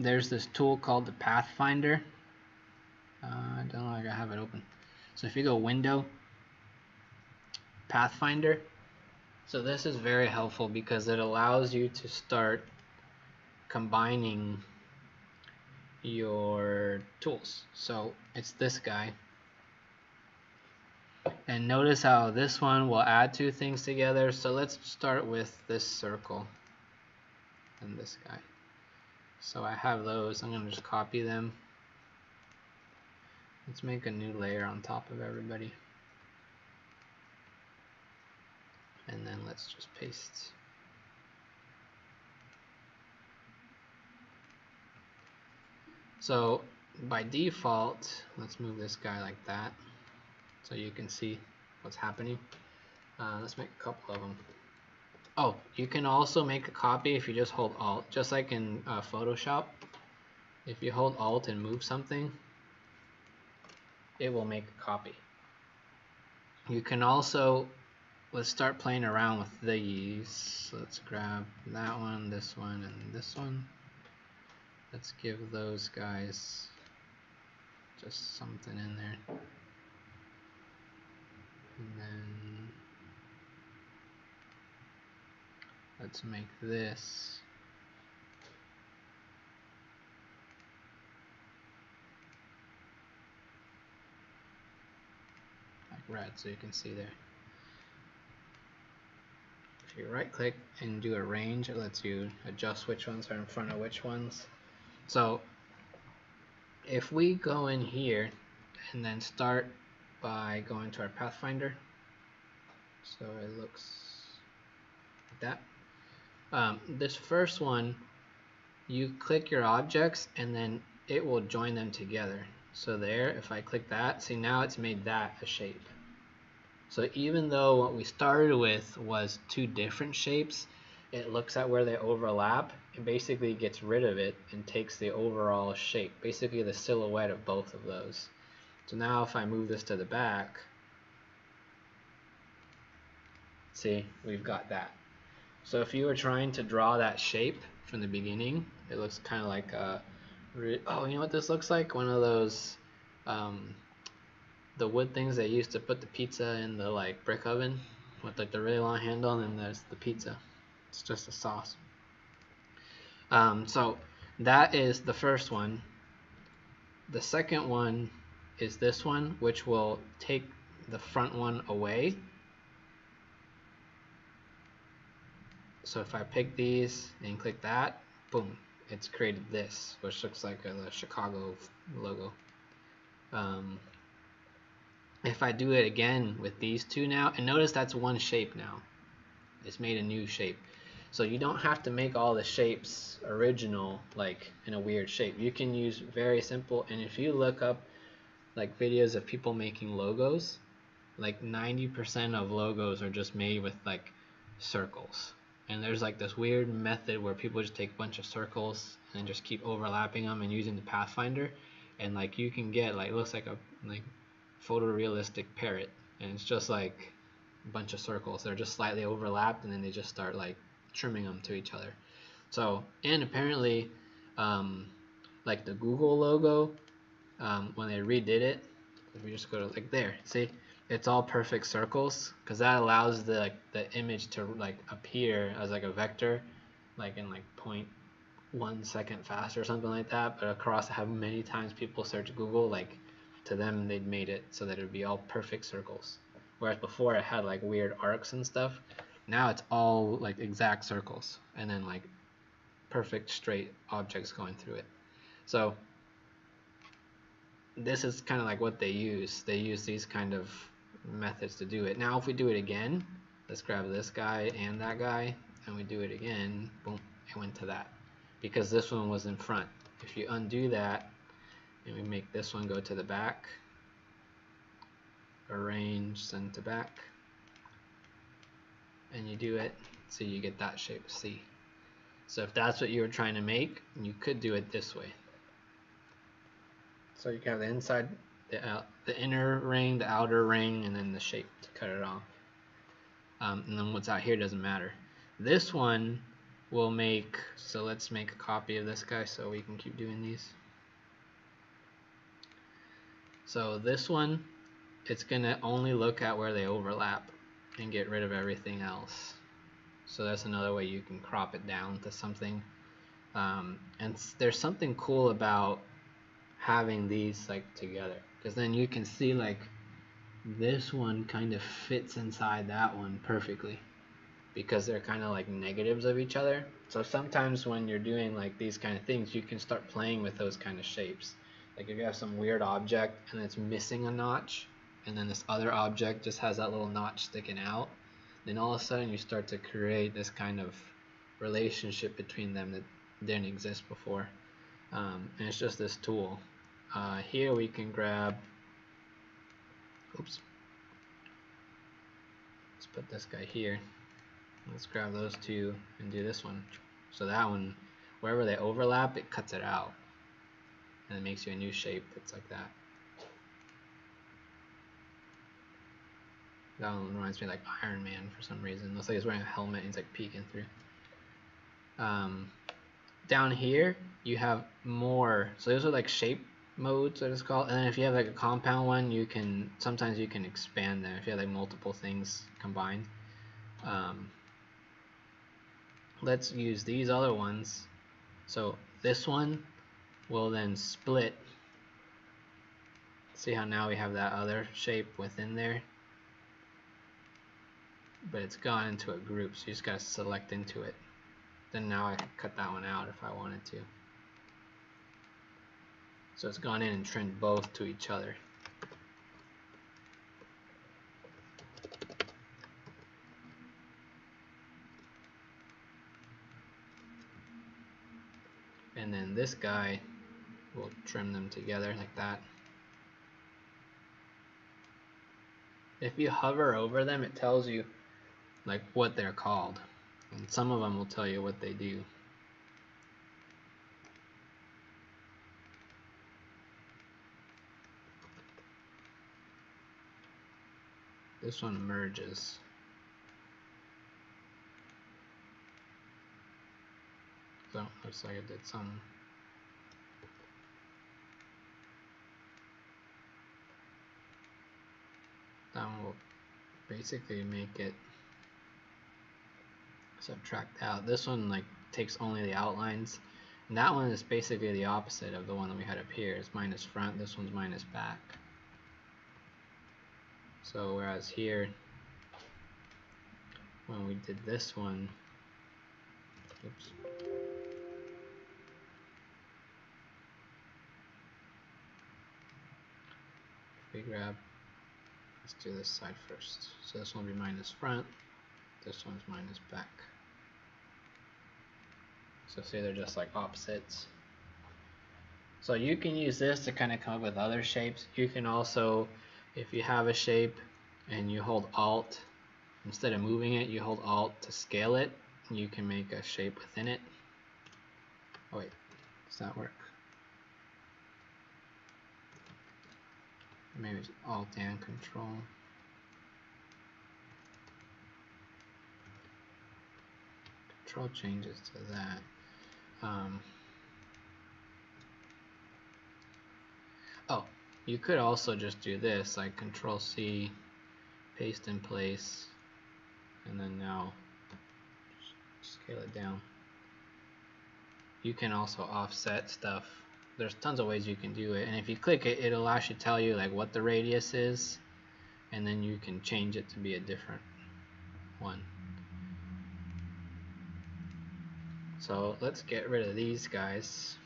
There's this tool called the Pathfinder. I don't know, I have it open. So if you go Window, Pathfinder. So this is very helpful because it allows you to start combining your tools. So it's this guy. And notice how this one will add two things together. So let's start with this circle and this guy. So I have those. I'm going to just copy them. Let's make a new layer on top of everybody. And then let's just paste. So by default, let's move this guy like that so you can see what's happening. Let's make a couple of them. Oh, you can also make a copy if you just hold Alt, just like in Photoshop. If you hold Alt and move something, it will make a copy. You can also, let's start playing around with these. Let's grab that one, this one, and this one. Let's give those guys just something in there. And then let's make this like red so you can see there. If you right click and do arrange, it lets you adjust which ones are in front of which ones. So if we go in here and then start by going to our Pathfinder, so it looks like that. This first one, you click your objects and then it will join them together. So there, if I click that, see now it's made that a shape. So even though what we started with was two different shapes, it looks at where they overlap and basically gets rid of it and takes the overall shape, basically the silhouette of both of those. So now if I move this to the back, see, we've got that. So if you were trying to draw that shape from the beginning, it looks kind of like a, oh, you know what this looks like? One of those, the wood things they used to put the pizza in the like brick oven with like the really long handle, and then there's the pizza. It's just a sauce. So that is the first one. The second one is this one, which will take the front one away. So if I pick these and click that, boom, it's created this, which looks like the Chicago logo. If I do it again with these two now, and notice that's one shape now. It's made a new shape. So you don't have to make all the shapes original, like in a weird shape. You can use very simple, and if you look up like videos of people making logos, like 90% of logos are just made with like circles. And there's like this weird method where people just take a bunch of circles and just keep overlapping them and using the Pathfinder, and like you can get like, it looks like a like photorealistic parrot, and it's just like a bunch of circles. They're just slightly overlapped, and then they just start like trimming them to each other. So, and apparently like the Google logo, when they redid it, if we just go to like there, see, it's all perfect circles, because that allows the image to like appear as like a vector, like in like 0.1 second faster or something like that. But across how many times people search Google, like to them they'd made it so that it would be all perfect circles, whereas before it had like weird arcs and stuff. Now it's all like exact circles and then like perfect straight objects going through it. So this is kind of like what they use. They use these kind of methods to do it. Now if we do it again, let's grab this guy and that guy, and we do it again, boom, it went to that, because this one was in front. If you undo that and we make this one go to the back, arrange, send to back, and you do it, so you get that shape C. So if that's what you were trying to make, you could do it this way. So you can have the inside, the inner ring, the outer ring, and then the shape to cut it off. And then what's out here doesn't matter. This one we'll make, so let's make a copy of this guy so we can keep doing these. So this one, it's gonna only look at where they overlap and get rid of everything else. So that's another way you can crop it down to something. And there's something cool about having these like together, because then you can see like this one kind of fits inside that one perfectly, because they're kind of like negatives of each other. So sometimes when you're doing like these kind of things, you can start playing with those kind of shapes. Like if you have some weird object and it's missing a notch, and then this other object just has that little notch sticking out, then all of a sudden you start to create this kind of relationship between them that didn't exist before. And it's just this tool. Here we can grab, oops, let's put this guy here. Let's grab those two and do this one. So that one, wherever they overlap, it cuts it out. And it makes you a new shape that's like that. That one reminds me of like Iron Man for some reason. Looks like he's wearing a helmet and he's like peeking through. Down here, you have more. So those are like shape modes, that it's called. And then if you have like a compound one, you can, sometimes you can expand them if you have like multiple things combined. Let's use these other ones. So this one will then split. See how now we have that other shape within there, but it's gone into a group, so you just gotta select into it. Then now I can cut that one out if I wanted to. So it's gone in and trimmed both to each other. And then this guy will trim them together like that. If you hover over them, it tells you like what they're called, and some of them will tell you what they do. This one merges. So looks like it did some. That one will basically make it subtract out. This one like takes only the outlines, and that one is basically the opposite of the one that we had up here. It's minus front, this one's minus back. So whereas here, when we did this one, oops, we grab, let's do this side first. So this one will be minus front, this one's minus back. So see, they're just like opposites. So you can use this to kind of come up with other shapes. You can also, if you have a shape and you hold Alt, instead of moving it, you hold Alt to scale it, and you can make a shape within it. Oh wait, does that work? Maybe it's Alt and Control. Control changes to that. Oh, you could also just do this, like Control C, paste in place, and then now scale it down. You can also offset stuff. There's tons of ways you can do it, and if you click it, it'll actually tell you like what the radius is, and then you can change it to be a different one. So let's get rid of these guys.